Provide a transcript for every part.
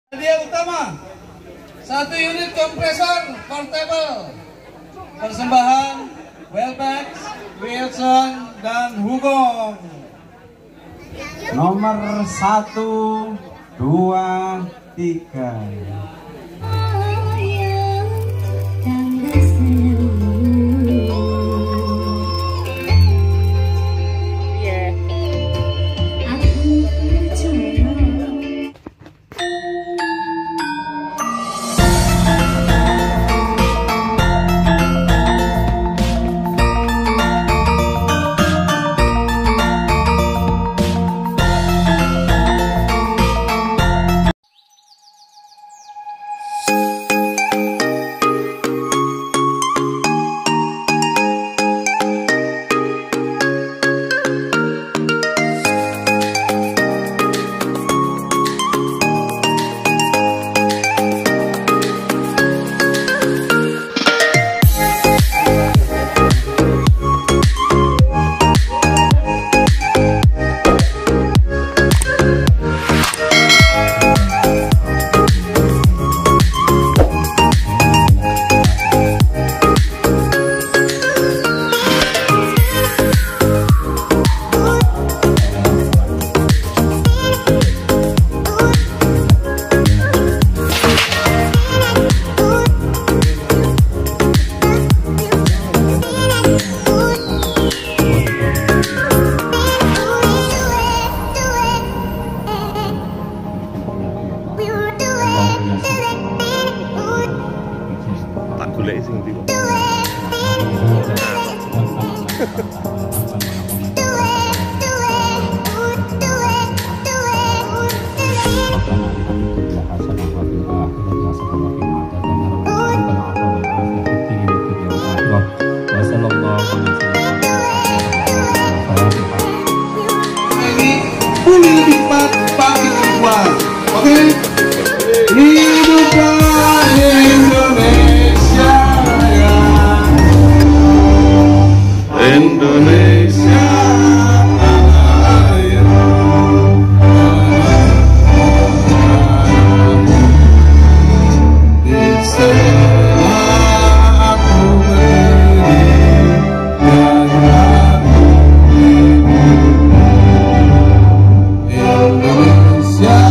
Hadiah utama 1 unit kompresor portable persembahan Wellpax, Wilson dan Hugong. Nomor 1, 2, 3. Tak golek sing ndi kok. Pulih nikmat bagi kedua. Oke. Hiduplah Indonesia Raya. Indonesia Raya. Di sana aku berdiri dan Indonesia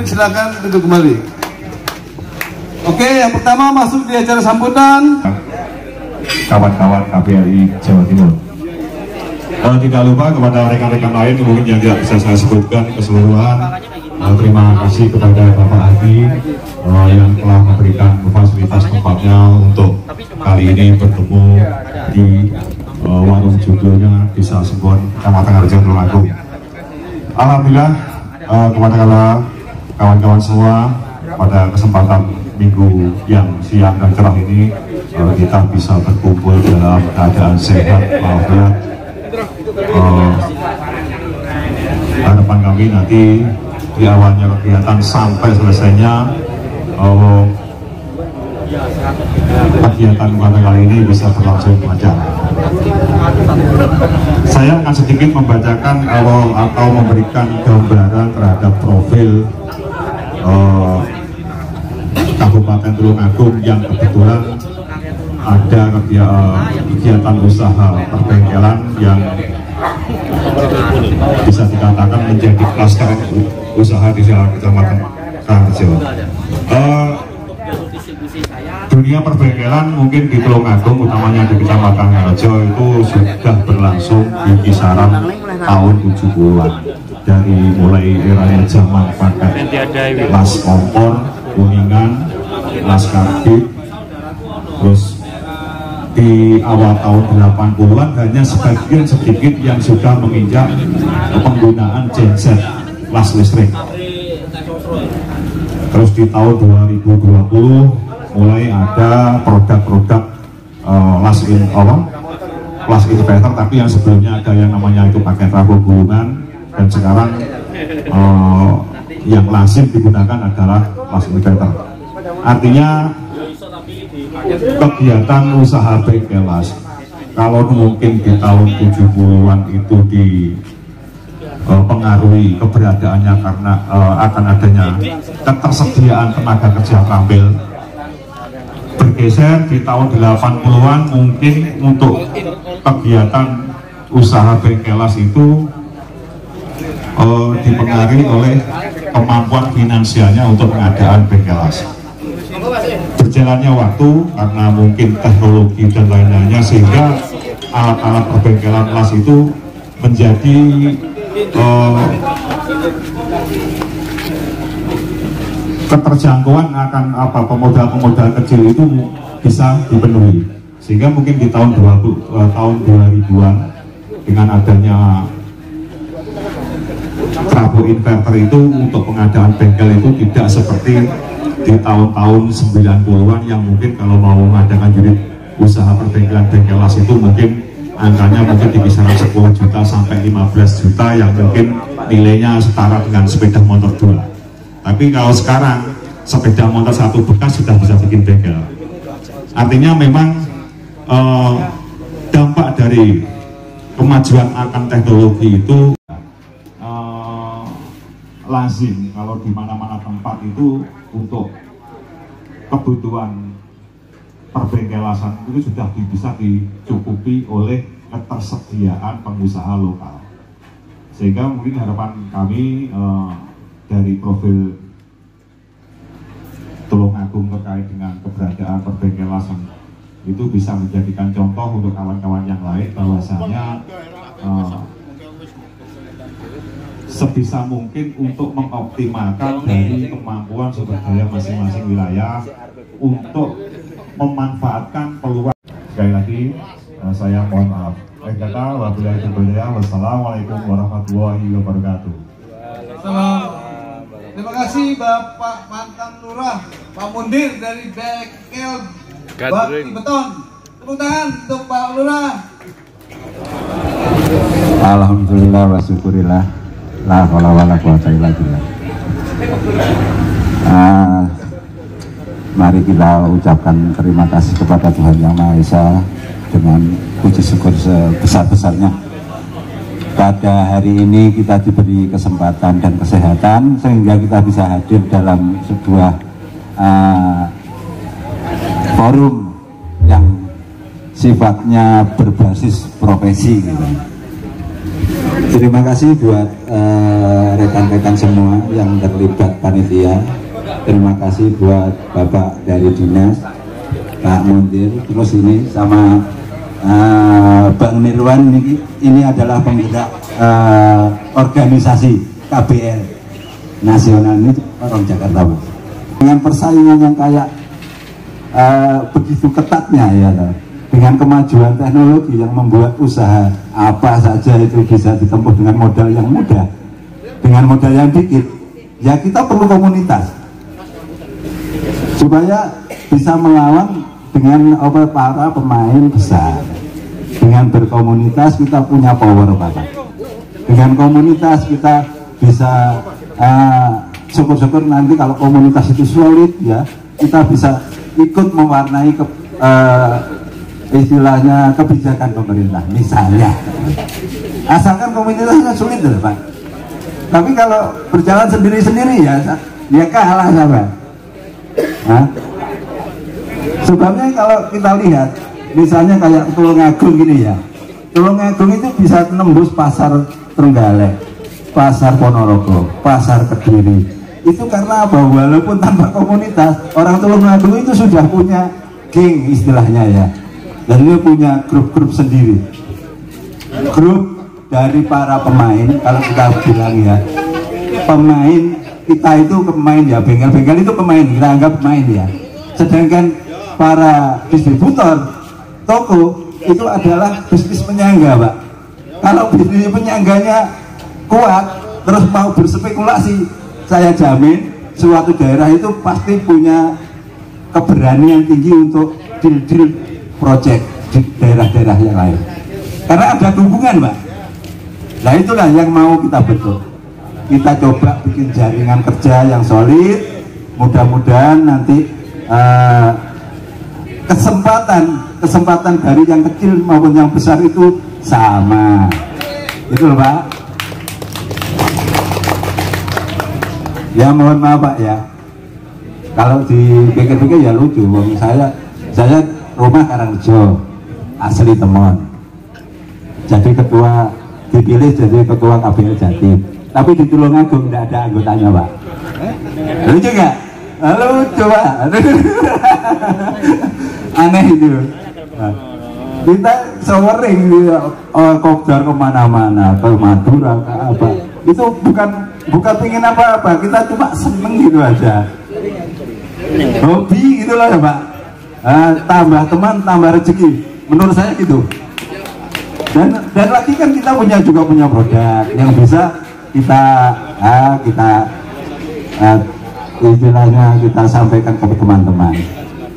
silakan duduk kembali. Oke, yang pertama masuk di acara sambutan kawan-kawan KPRI Jawa Timur. Tidak lupa kepada rekan-rekan lain mungkin yang tidak bisa saya sebutkan keseluruhan. Terima kasih kepada Bapak Hadi yang telah memberikan fasilitas tempatnya untuk kali ini bertemu di warung judulnya Desa Sembon, Kecamatan Harjo Tulungagung. Alhamdulillah kepada kawan-kawan semua, pada kesempatan minggu yang siang dan cerah ini kita bisa berkumpul dalam keadaan sehat walafiat. Harapan kami nanti di awalnya kegiatan sampai selesainya kegiatan pada kali ini bisa berlangsung lancar. Saya akan sedikit membacakan atau memberikan gambaran terhadap profil Kabupaten Tulungagung yang kebetulan ada kegiatan usaha perbengkelan yang bisa dikatakan menjadi klaster usaha di Kecamatan Karangrejo. Dunia perbengkelan mungkin di Tulungagung, utamanya di Kecamatan Karangrejo, itu sudah berlangsung di kisaran tahun 70-an. Dari mulai era zaman pakai las kompor, kuningan, las karbit, terus di awal tahun 80-an hanya sebagian sedikit yang sudah menginjak penggunaan genset las listrik. Terus di tahun 2020 mulai ada produk-produk las inverter, tapi yang sebelumnya ada yang namanya itu pakai trafo gulungan, dan sekarang yang lazim digunakan adalah las inverter. Artinya kegiatan usaha bengkel las, kalau mungkin di tahun 70-an itu dipengaruhi keberadaannya karena akan adanya ketersediaan tenaga kerja terampil, bergeser di tahun 80-an mungkin untuk kegiatan usaha bengkel las itu dipengaruhi oleh kemampuan finansialnya untuk pengadaan bengkel las. Berjalannya waktu karena mungkin teknologi dan lain-lainnya, sehingga alat-alat perbengkelan las itu menjadi keterjangkauan akan pemodal-pemodal kecil itu bisa dipenuhi, sehingga mungkin di tahun 2000-an dengan adanya trafo inverter itu untuk pengadaan bengkel itu tidak seperti di tahun-tahun 90-an yang mungkin kalau mau mengadakan unit usaha perbengkelan bengkel las itu mungkin angkanya mungkin di kisaran 10 juta sampai 15 juta yang mungkin nilainya setara dengan sepeda motor 2. Tapi kalau sekarang sepeda motor 1 bekas sudah bisa bikin bengkel. Artinya memang dampak dari kemajuan akan teknologi itu lazim kalau di mana-mana tempat itu untuk kebutuhan perbengkelasan itu sudah bisa dicukupi oleh ketersediaan pengusaha lokal, sehingga mungkin harapan kami dari profil Tulungagung terkait dengan keberadaan perbengkelasan itu bisa menjadikan contoh untuk kawan-kawan yang lain, bahwasanya sebisa mungkin untuk mengoptimalkan dari kemampuan sumber daya masing-masing wilayah untuk memanfaatkan peluang. Sekali lagi saya mohon maaf. Wassalamualaikum warahmatullahi wabarakatuh. Terima kasih Bapak mantan Lurah Pak Mundir dari Bengkel Bakti Beton. Tepuk tangan untuk Pak Lurah. Alhamdulillah wa syukurillah, la haula wala quwata illa billah. Mari kita ucapkan terima kasih kepada Tuhan Yang Maha Esa dengan puji syukur sebesar-besarnya. Pada hari ini kita diberi kesempatan dan kesehatan sehingga kita bisa hadir dalam sebuah forum yang sifatnya berbasis profesi gitu. Terima kasih buat rekan-rekan semua yang terlibat panitia. Terima kasih buat Bapak dari Dinas, Pak Mundir, terus ini sama Bang Nirwan. Ini adalah penggerak organisasi KBL nasional ini orang Jakarta, Pak. Dengan persaingan yang kayak begitu ketatnya ya, dengan kemajuan teknologi yang membuat usaha apa saja itu bisa ditempuh dengan modal yang mudah, dengan modal yang dikit. Ya kita perlu komunitas supaya bisa melawan dengan para pemain besar. Dengan berkomunitas kita punya power, Bapak. Dengan komunitas kita bisa syukur-syukur nanti kalau komunitas itu solid ya, kita bisa ikut mewarnai istilahnya kebijakan pemerintah misalnya, asalkan komunitasnya sulit loh Pak. Tapi kalau berjalan sendiri-sendiri ya kalah sama. Nah, sebabnya kalau kita lihat misalnya kayak Tulungagung gini ya, Tulungagung itu bisa nembus pasar Trenggalek, pasar Ponorogo, pasar Kediri. Itu karena apa? Walaupun tanpa komunitas, orang Tulungagung itu sudah punya geng istilahnya ya, dan dia punya grup-grup sendiri, grup dari para pemain. Kalau kita bilang ya, pemain kita itu pemain ya, bengkel-bengkel itu pemain, kita anggap pemain ya. Sedangkan para distributor toko itu adalah bisnis penyangga Pak. Kalau bisnis penyangganya kuat terus mau berspekulasi, saya jamin suatu daerah itu pasti punya keberanian tinggi untuk deal-deal project di daerah-daerah yang lain, karena ada hubungan Pak. Nah itulah yang mau kita bentuk. Kita coba bikin jaringan kerja yang solid. Mudah-mudahan nanti kesempatan dari yang kecil maupun yang besar itu sama. Itu loh Pak. Ya mohon maaf Pak ya, kalau dipikir-pikir ya lucu. Saya rumah Karangrejo, asli Temon. Jadi dipilih jadi ketua KPL Jatim. Tapi di Tulungagung tidak ada anggotanya Pak. Lucu nggak? Lucu Pak. Aneh itu. Nah, kita sewering kopdar kemana-mana, ke Madura, ke apa. Itu bukan pingin apa-apa, kita cuma seneng gitu aja. Hobi gitu loh ya Pak. Tambah teman, tambah rezeki. Menurut saya gitu. Dan lagi kan kita juga punya produk yang bisa kita istilahnya kita sampaikan ke teman-teman.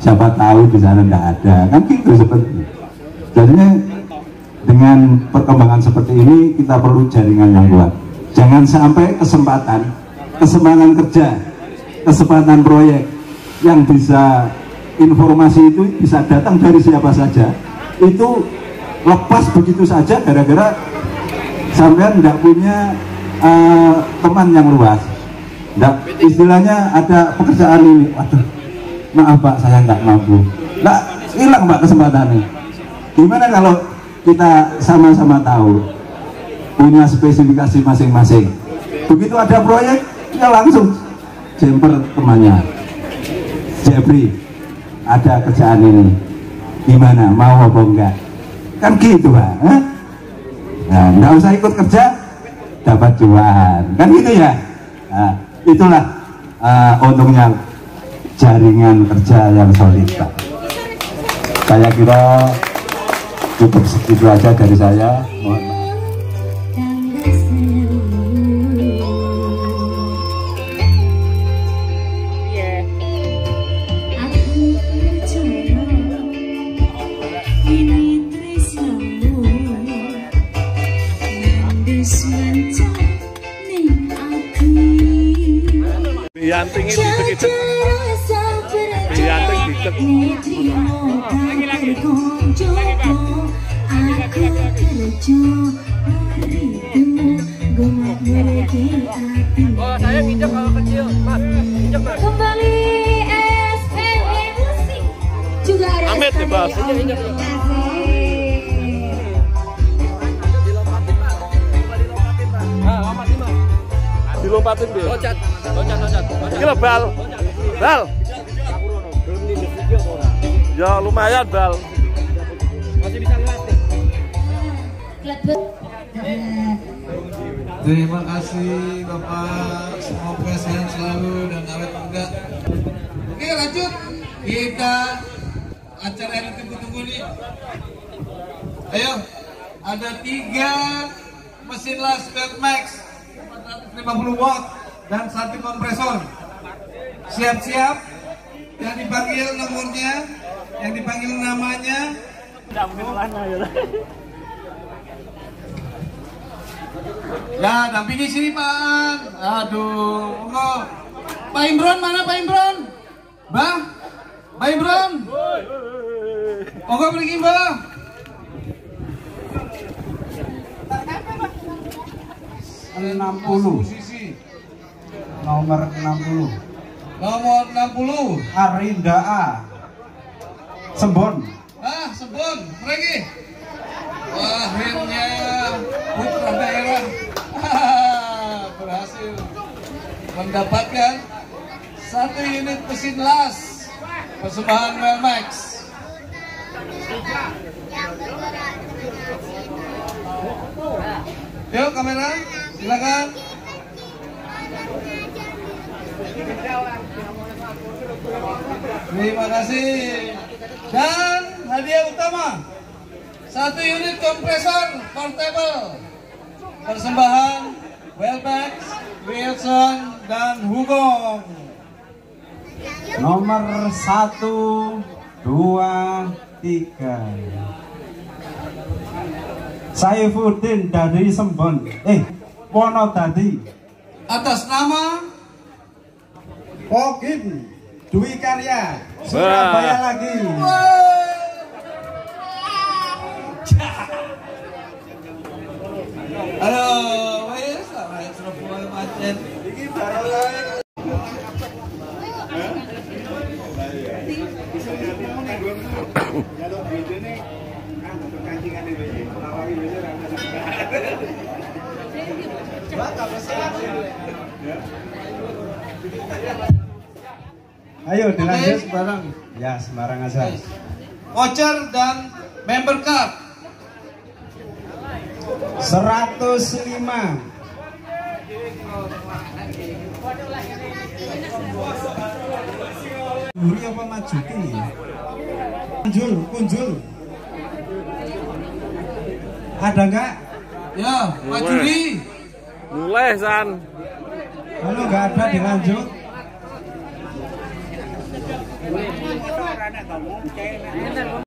Siapa tahu di sana tidak ada, kan gitu seperti. Jadinya dengan perkembangan seperti ini kita perlu jaringan yang kuat. Jangan sampai kesempatan kerja, kesempatan proyek yang bisa informasi itu bisa datang dari siapa saja, itu lepas begitu saja gara-gara sampean tidak punya teman yang luas. Istilahnya ada pekerjaan ini, waduh maaf Pak saya nggak mampu, nggak hilang Pak kesempatannya. Gimana kalau kita sama-sama tahu punya spesifikasi masing-masing, begitu ada proyek ya langsung jemper temannya, Jepri ada kerjaan ini gimana, mau apa enggak, kan gitu Pak. Nah nggak usah ikut kerja dapat cuan, kan gitu ya. Nah, itulah untungnya jaringan kerja yang solid Pak. Saya kira cukup segitu aja dari saya. Mohon maaf. Yanting itu begitu. Yanting dikit. Oh, saya pinjam kalau kecil, Mas. Pinjam, Mas. Kembali SPE Musik. Juga ada Amit ya, Mas. Dilompatin dia. Loncat. Iki lho bal. Ya lumayan bal. Masih bisa ngelatih. Terima kasih Bapak, semoga sehat selalu dan awet muda. Oke lanjut, kita acara yang ditunggu-tunggu nih. Ayo, ada 3 mesin las Max 450 watt dan 1 kompresor. Siap-siap, yang dipanggil nomornya, yang dipanggil namanya. Ya, dampingi sini Pak. Aduh, enggak. Pak Imron mana Pak Imron? Bang, Pak Imron. Monggo mriki Mbah. Nomor 60. Nomor 60. Arinda A. Sembon. Sebut mriki. Wah, akhirnya putra daerah berhasil mendapatkan 1 unit mesin las persembahan Wellmax. Yuk kamera, silakan. Terima kasih. Dan hadiah utama 1 unit kompresor portable persembahan Wellmax, Wilson dan Hugong. Nomor 1, 2, 3. Saifuddin dari Sembon. Wonodadi. Atas nama Pogin Dwi Karya Surabaya lagi. halo, wes rakyat Surabaya macet. Iki barang Ayo dilanjut bareng. Ya, sembarang aja. voucher dan member card 105. Guri apa Majuki? Kunjul. Ada enggak? ya, Pak Juri. Mulai San. Kalau enggak ada dilanjut.